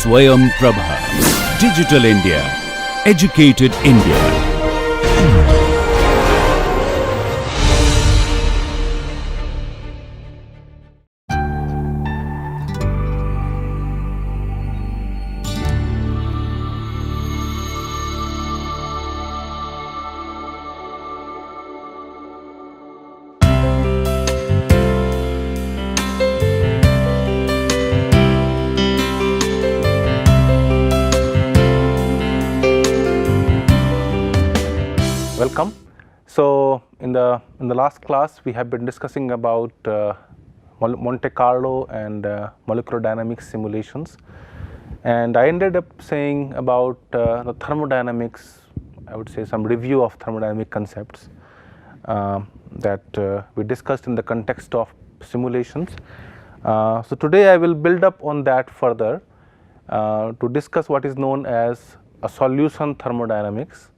Swayam Prabha. Digital India. Educated India. Welcome. So, in the last class we have been discussing about Monte Carlo and molecular dynamics simulations, and I ended up saying about the thermodynamics. I would say some review of thermodynamic concepts that we discussed in the context of simulations. So today I will build up on that further to discuss what is known as a solution thermodynamics.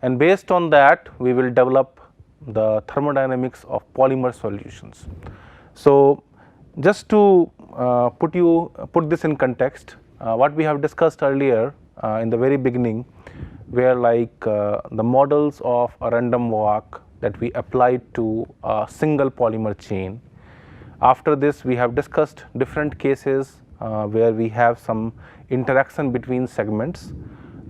And based on that, we will develop the thermodynamics of polymer solutions. So, just to put this in context, what we have discussed earlier in the very beginning were like the models of a random walk that we applied to a single polymer chain. After this, we have discussed different cases where we have some interaction between segments,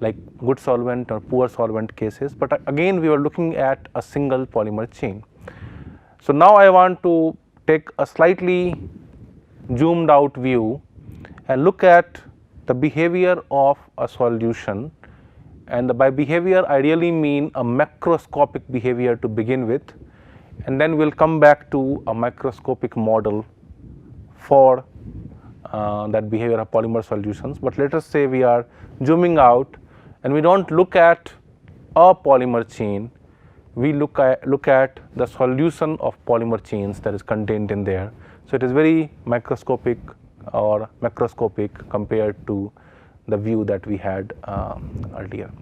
like good solvent or poor solvent cases, but again we were looking at a single polymer chain. So now I want to take a slightly zoomed out view and look at the behavior of a solution, and by behavior I really mean a macroscopic behavior to begin with, and then we will come back to a microscopic model for that behavior of polymer solutions. But let us say we are zooming out and we do not look at a polymer chain, we look at the solution of polymer chains that is contained in there. So it is very microscopic or macroscopic compared to the view that we had earlier.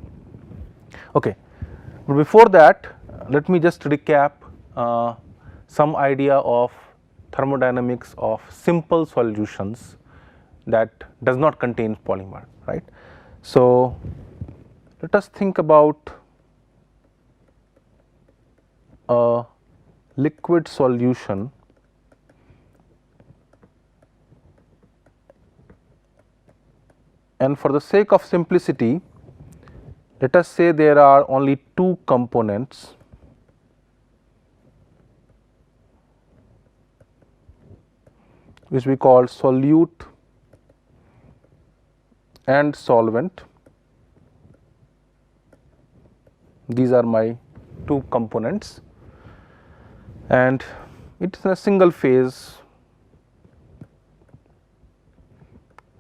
Okay, but before that, let me just recap some idea of thermodynamics of simple solutions that does not contain polymer, right. So let us think about a liquid solution and for the sake of simplicity, let us say there are only two components which we call solute and solvent. These are my two components and it is a single phase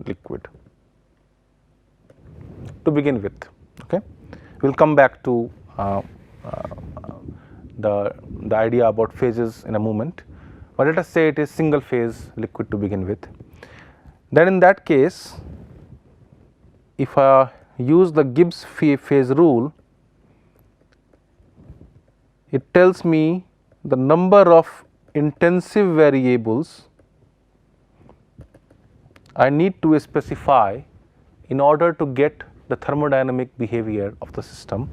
liquid to begin with. Okay, we will come back to the idea about phases in a moment, but let us say it is single phase liquid to begin with. Then in that case, if I use the Gibbs phase rule, it tells me the number of intensive variables I need to specify in order to get the thermodynamic behavior of the system.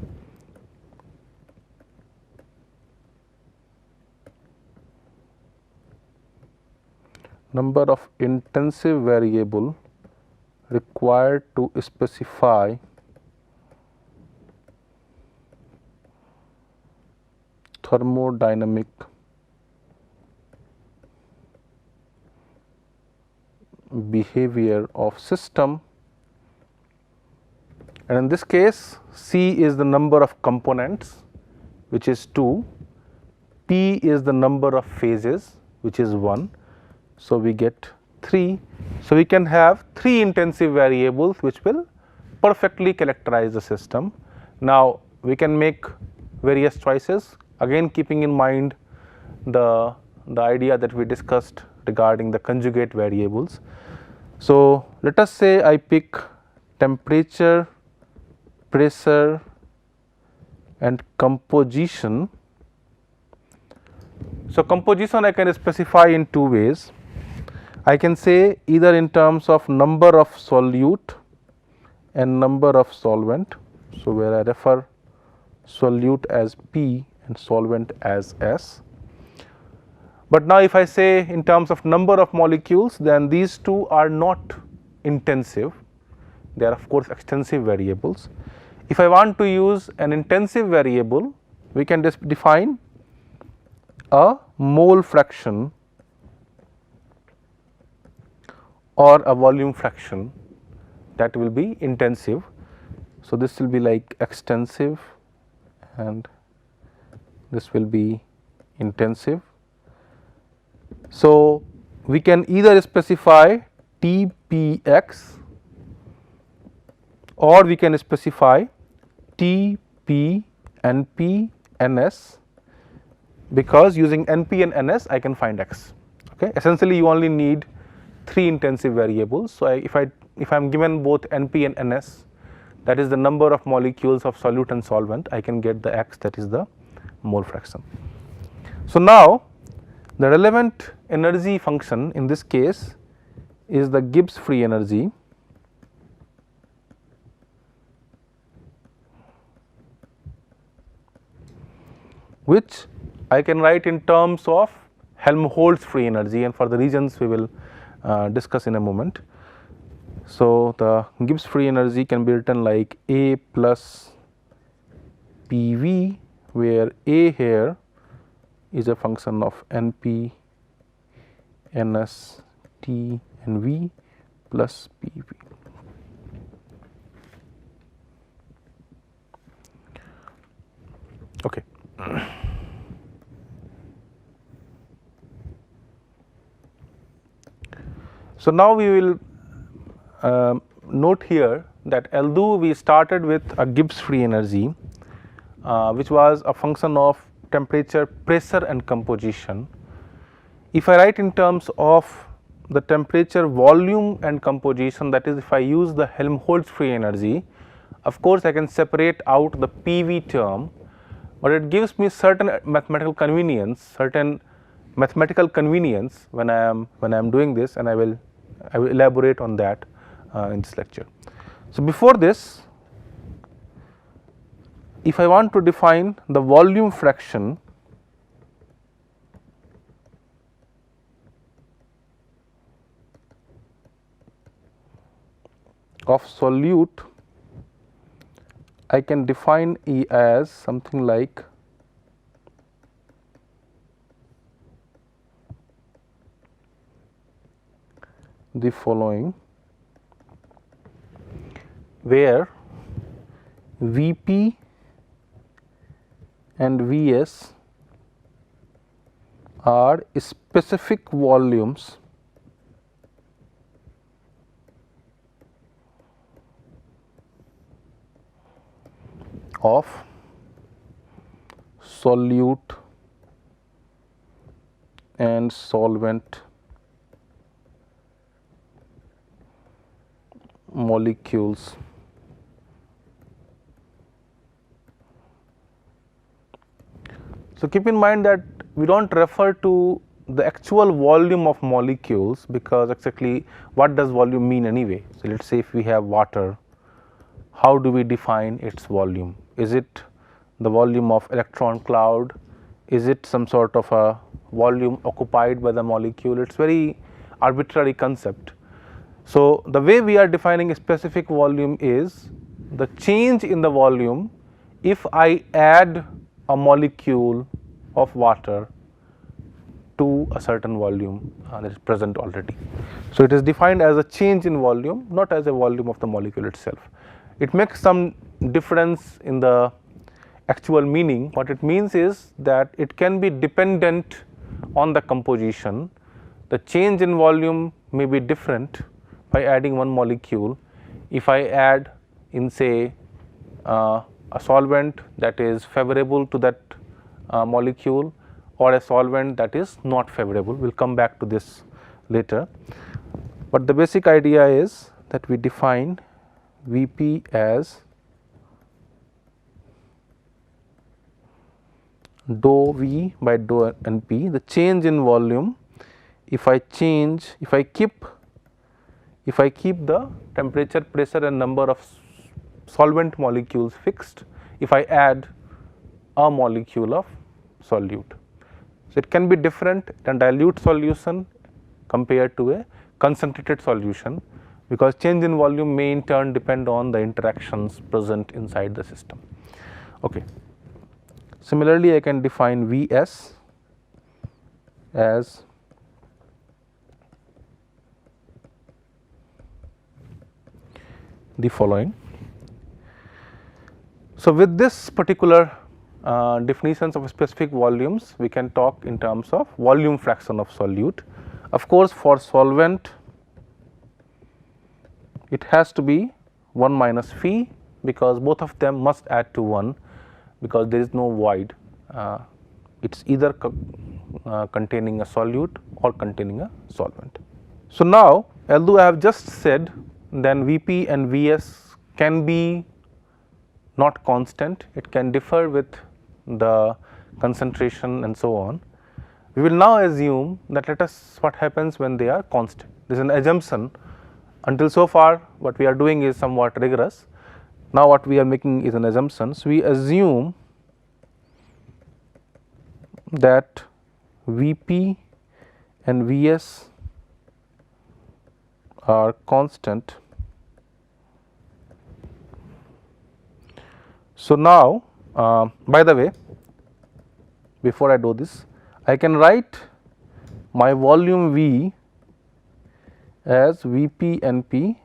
Number of intensive variable required to specify thermodynamic behavior of system, and in this case C is the number of components, which is 2, P is the number of phases, which is 1, so we get 3. So we can have 3 intensive variables which will perfectly characterize the system. Now we can make various choices, again keeping in mind the idea that we discussed regarding the conjugate variables. So let us say I pick temperature, pressure and composition. So composition I can specify in two ways. I can say either in terms of number of solute and number of solvent. So, where I refer solute as P and solvent as S. But now if I say in terms of number of molecules, then these two are not intensive, they are of course extensive variables. If I want to use an intensive variable, we can just define a mole fraction or a volume fraction that will be intensive. So, this will be like extensive and this will be intensive. So, we can either specify Tpx or we can specify Tp, Np, Ns, because using Np and Ns I can find x. Okay. Essentially, you only need 3 intensive variables. So, if I am given both Np and Ns, that is the number of molecules of solute and solvent, I can get the x, that is the mole fraction. So, now the relevant energy function in this case is the Gibbs free energy, which I can write in terms of Helmholtz free energy, and for the reasons we will discuss in a moment. So, the Gibbs free energy can be written like A plus PV, where A here is a function of Np, Ns, T and V plus PV. Okay. So, now we will note here that although we started with a Gibbs free energy, which was a function of temperature, pressure and composition, if I write in terms of the temperature, volume and composition, that is if I use the Helmholtz free energy, of course I can separate out the PV term, but it gives me certain mathematical convenience, when I am doing this, and I will elaborate on that in this lecture. So, before this, if I want to define the volume fraction of solute, I can define E as something like the following, where Vp and Vs are specific volumes of solute and solvent molecules. So, keep in mind that we do not refer to the actual volume of molecules, because exactly what does volume mean anyway. So, let us say if we have water, how do we define its volume? Is it the volume of electron cloud? Is it some sort of a volume occupied by the molecule? It is very arbitrary concept. So, the way we are defining a specific volume is the change in the volume if I add a molecule of water to a certain volume that is present already. So, it is defined as a change in volume, not as a volume of the molecule itself. It makes some difference in the actual meaning. What it means is that it can be dependent on the composition. The change in volume may be different by adding one molecule. If I add in say a solvent that is favorable to that molecule, or a solvent that is not favorable, we will come back to this later. But the basic idea is that we define Vp as dou V by dou Np, the change in volume if I keep the temperature, pressure and number of solvent molecules fixed if I add a molecule of solute. So, it can be different in dilute solution compared to a concentrated solution, because change in volume may in turn depend on the interactions present inside the system. Okay. Similarly, I can define Vs as the following. So, with this particular definitions of specific volumes, we can talk in terms of volume fraction of solute. Of course, for solvent it has to be 1 minus phi, because both of them must add to 1, because there is no void, it is either containing a solute or containing a solvent. So, now although I have just said then Vp and Vs can be not constant, it can differ with the concentration and so on. We will now assume that let us what happens when they are constant. This is an assumption. Until so far what we are doing is somewhat rigorous. Now what we are making is an assumption. So, we assume that Vp and Vs are constant. So, now by the way, before I do this, I can write my volume V as Vp Np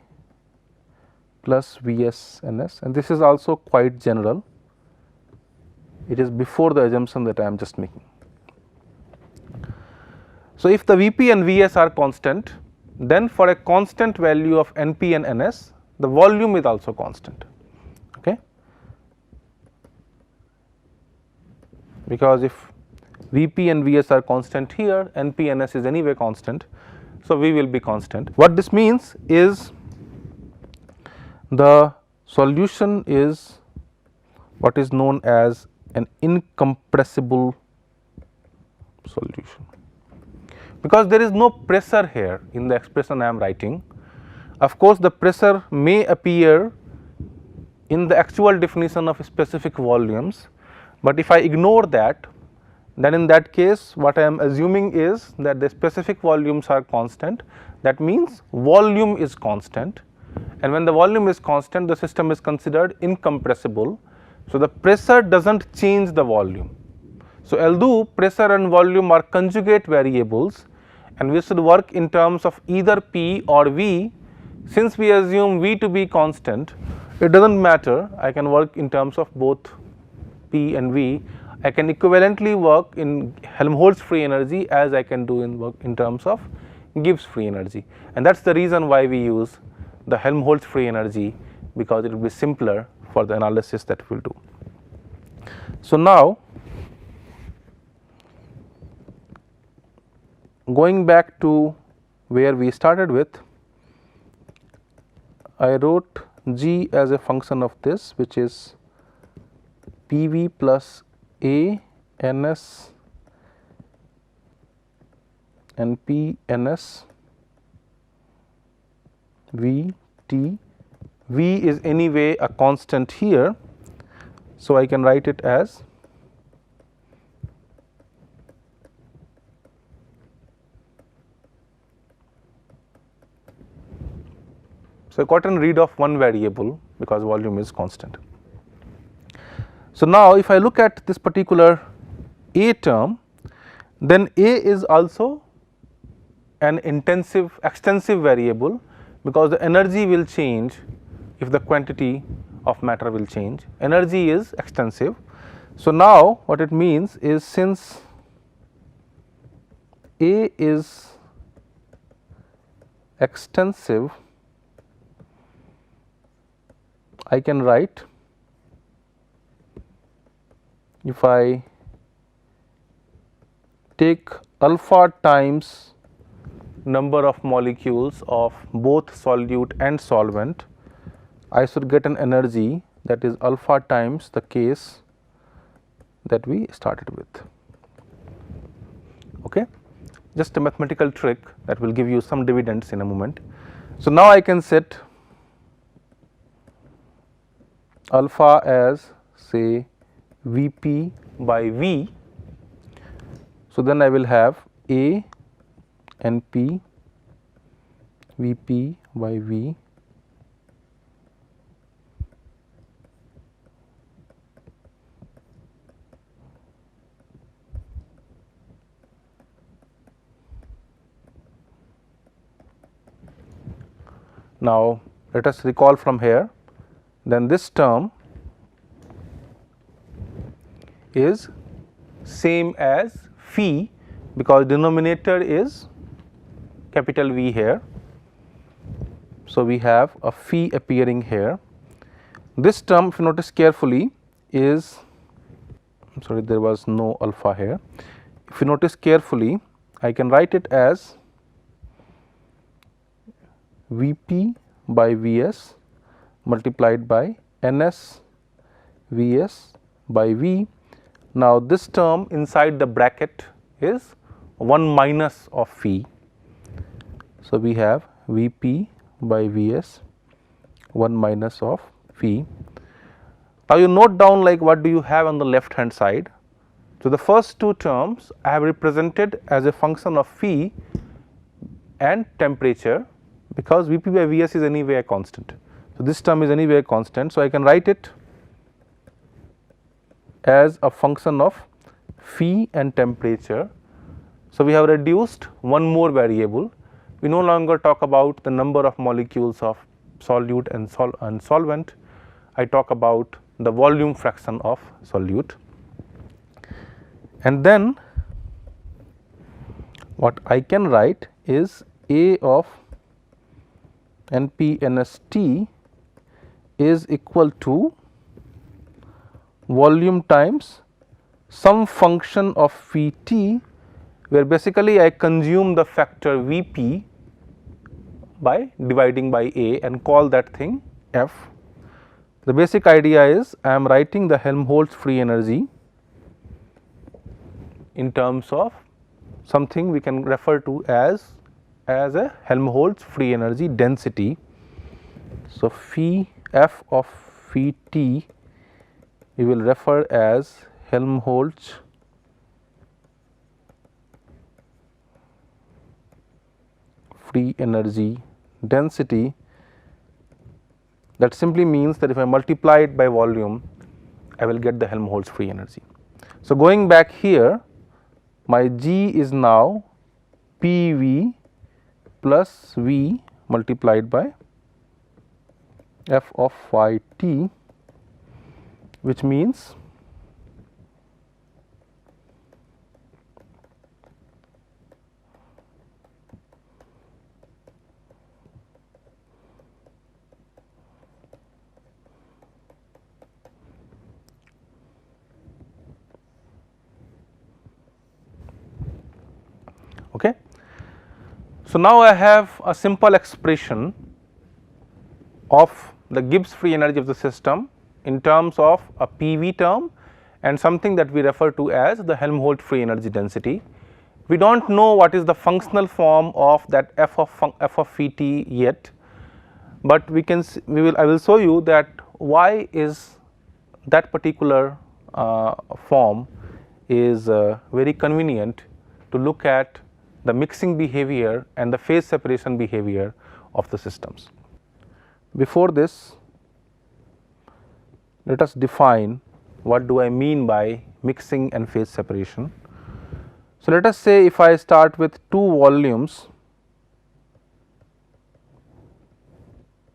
plus Vs Ns, and this is also quite general. It is before the assumption that I am just making. So, if the Vp and Vs are constant, then for a constant value of Np and Ns, the volume is also constant. Okay. Because if Vp and Vs are constant here, Np and Ns is anyway constant. So, V will be constant. What this means is the solution is what is known as an incompressible solution, because there is no pressure here in the expression I am writing. Of course, the pressure may appear in the actual definition of specific volumes, but if I ignore that, then in that case what I am assuming is that the specific volumes are constant. That means volume is constant, and when the volume is constant, the system is considered incompressible. So, the pressure does not change the volume. So, although pressure and volume are conjugate variables and we should work in terms of either P or V, since we assume V to be constant, it does not matter, I can work in terms of both P and V. I can equivalently work in Helmholtz free energy as I can do in work in terms of Gibbs free energy, and that is the reason why we use the Helmholtz free energy, because it will be simpler for the analysis that we will do. So, now going back to where we started with, I wrote G as a function of this, which is PV plus A Ns and P Ns V T. V is anyway a constant here, so I can write it as so I gotten rid of one variable because volume is constant. So, now if I look at this particular A term, then A is also an extensive variable, because the energy will change if the quantity of matter will change. Energy is extensive. So, now what it means is, since A is extensive, I can write, if I take alpha times number of molecules of both solute and solvent, I should get an energy that is alpha times the case that we started with. Okay? Just a mathematical trick that will give you some dividends in a moment. So, now I can set alpha as say Vp by V. So, then I will have A and P Vp by V Now, let us recall from here, then this term is same as phi because denominator is capital V here. So, we have a phi appearing here. This term, if you notice carefully, is sorry, there was no alpha here. If you notice carefully, I can write it as Vp by Vs multiplied by Ns Vs by V. Now, this term inside the bracket is 1 minus of phi. So, we have Vp by Vs 1 minus of phi. Now, you note down like what do you have on the left hand side. So, the first two terms I have represented as a function of phi and temperature, because Vp by Vs is anyway a constant. So, this term is anyway a constant. So, I can write it as a function of phi and temperature. So, we have reduced one more variable. We no longer talk about the number of molecules of solute and solvent. I talk about the volume fraction of solute. And then what I can write is A of NP_NST is equal to volume times some function of phi t, where basically I consume the factor Vp by dividing by A and call that thing F. The basic idea is I am writing the Helmholtz free energy in terms of something we can refer to as a Helmholtz free energy density. So, phi F of phi t we will refer as Helmholtz free energy density. That simply means that if I multiply it by volume, I will get the Helmholtz free energy. So, going back here, my G is now PV plus V multiplied by F of phi t, which means okay. So, now I have a simple expression of the Gibbs free energy of the system in terms of a PV term and something that we refer to as the Helmholtz free energy density. We do not know what is the functional form of that F of phi t yet, but we can I will show you that why is that particular form is very convenient to look at the mixing behavior and the phase separation behavior of the systems. Before this, let us define what do I mean by mixing and phase separation. So, let us say if I start with two volumes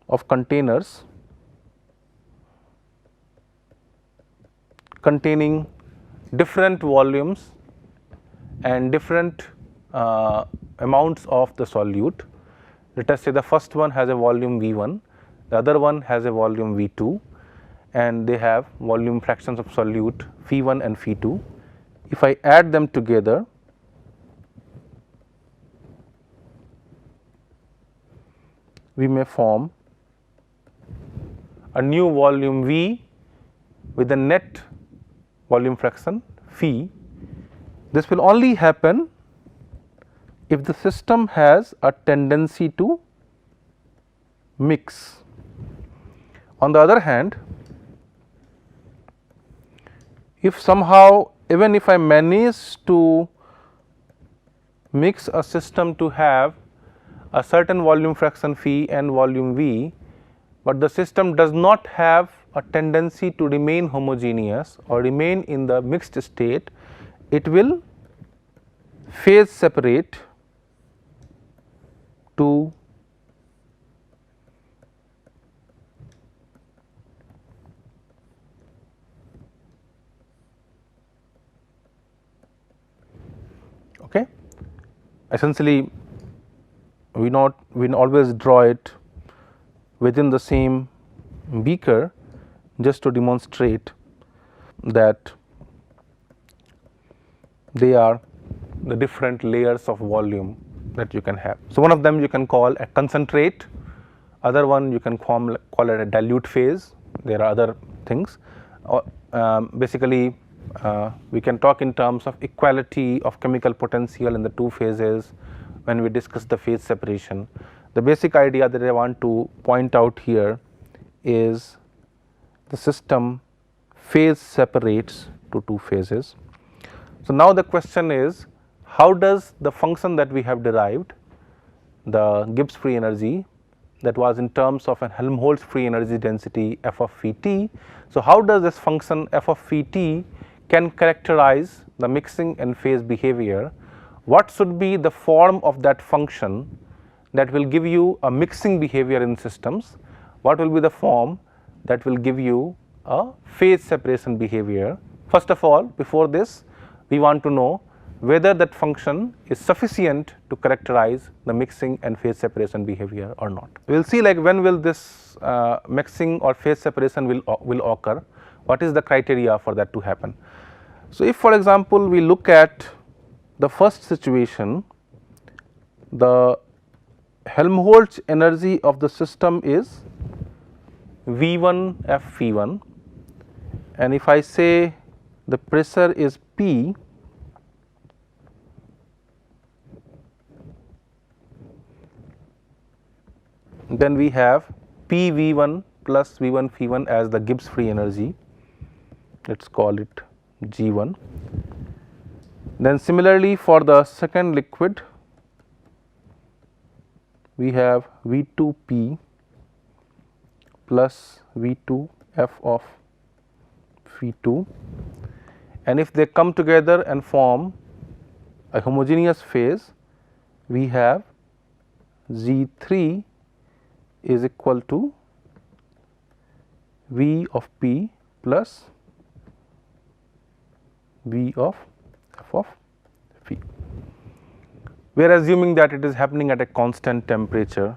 of containers containing different volumes and different amounts of the solute. Let us say the first one has a volume V1, the other one has a volume V2, and they have volume fractions of solute phi1 and phi2. If I add them together, we may form a new volume V with a net volume fraction phi. This will only happen if the system has a tendency to mix. On the other hand, if somehow even if I manage to mix a system to have a certain volume fraction phi and volume V, but the system does not have a tendency to remain homogeneous or remain in the mixed state, it will phase separate to okay. Essentially we always draw it within the same beaker just to demonstrate that they are the different layers of volume that you can have. So, one of them you can call a concentrate, other one you can call it a dilute phase. There are other things. Basically we can talk in terms of equality of chemical potential in the two phases when we discuss the phase separation. The basic idea that I want to point out here is the system phase separates to two phases. So, now the question is, how does the function that we have derived, the Gibbs free energy, that was in terms of a Helmholtz free energy density f of phi t. So, how does this function f of phi t can characterize the mixing and phase behavior? What should be the form of that function that will give you a mixing behavior in systems? What will be the form that will give you a phase separation behavior? First of all, before this, we want to know whether that function is sufficient to characterize the mixing and phase separation behavior or not. We will see like when will this mixing or phase separation will occur, what is the criteria for that to happen. So, if for example, we look at the first situation, the Helmholtz energy of the system is V1 F V1, and if I say the pressure is P, then we have P V1 plus V1 Phi1 as the Gibbs free energy, let us call it G1. Then similarly for the second liquid, we have V2P plus V2F of Phi2, and if they come together and form a homogeneous phase, we have G3 is equal to V of P plus V of F of Phi. We are assuming that it is happening at a constant temperature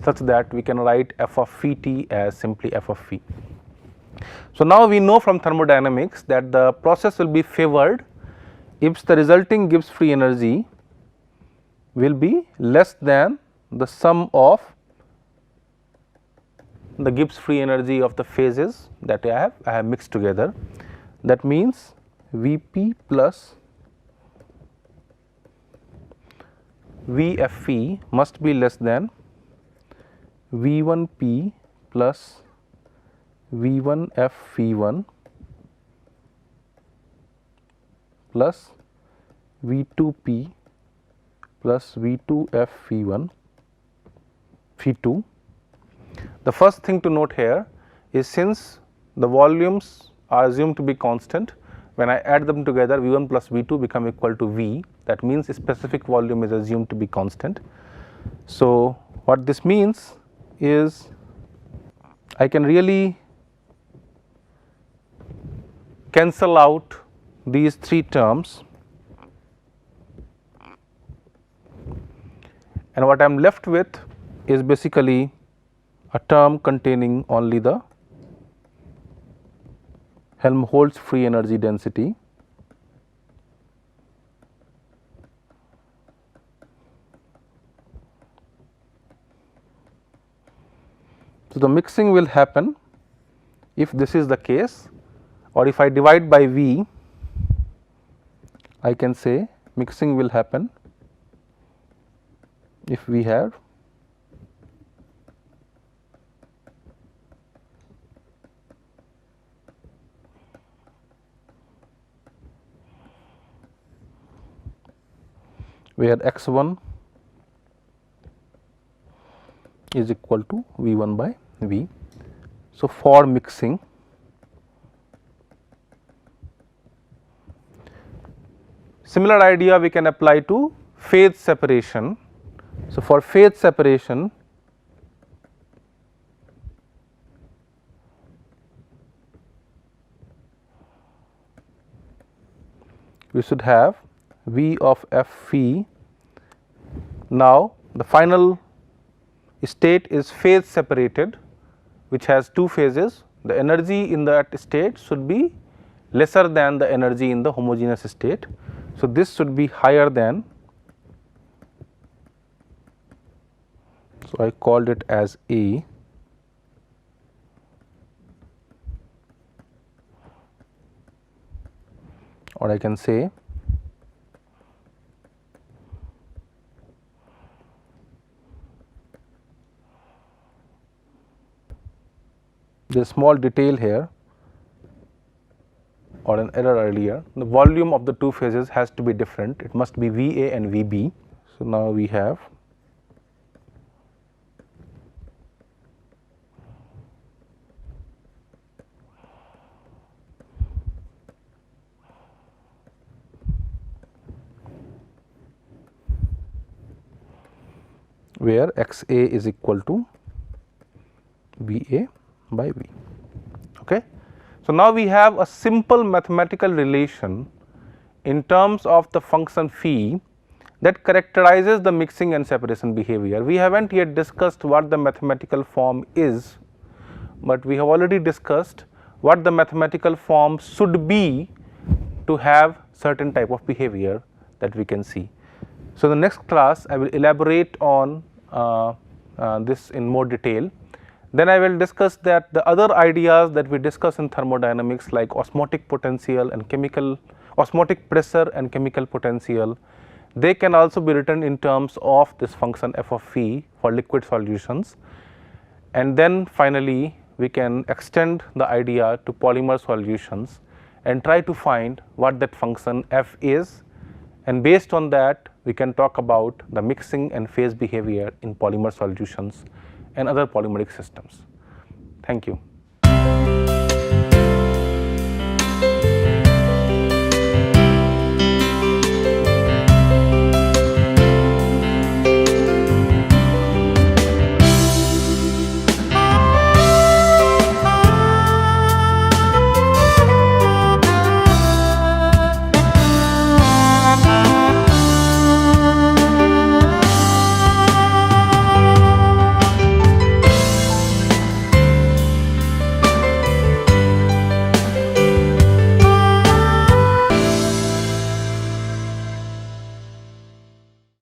such that we can write f of phi t as simply f of phi. So, now we know from thermodynamics that the process will be favored if the resulting Gibbs free energy will be less than the sum of the Gibbs free energy of the phases that I have mixed together. That means Vp plus Vfe must be less than V1p plus V1f phi1 plus V2p plus V2f phi1 phi2. The first thing to note here is, since the volumes are assumed to be constant, when I add them together, V1 plus V2 become equal to V. That means a specific volume is assumed to be constant. So, what this means is I can really cancel out these three terms, and what I am left with is basically a term containing only the Helmholtz free energy density So, the mixing will happen if this is the case, or if I divide by V, I can say mixing will happen if we have where x1 is equal to V1 by V. So, for mixing, similar idea we can apply to phase separation. So, for phase separation, we should have V of F phi. Now, the final state is phase separated, which has two phases. The energy in that state should be lesser than the energy in the homogeneous state. So, this should be higher than, so I called it as A, or I can say there is small detail here or an error earlier. The volume of the two phases has to be different, it must be VA and VB. So, now we have where XA is equal to VA by V. Okay. So, now we have a simple mathematical relation in terms of the function phi that characterizes the mixing and separation behavior. We have not yet discussed what the mathematical form is, but we have already discussed what the mathematical form should be to have certain type of behavior that we can see. So, the next class I will elaborate on this in more detail. Then I will discuss that the other ideas that we discuss in thermodynamics, like osmotic potential and chemical osmotic pressure and chemical potential, they can also be written in terms of this function f of phi for liquid solutions. And then finally, we can extend the idea to polymer solutions and try to find what that function f is, and based on that we can talk about the mixing and phase behavior in polymer solutions and other polymeric systems. Thank you.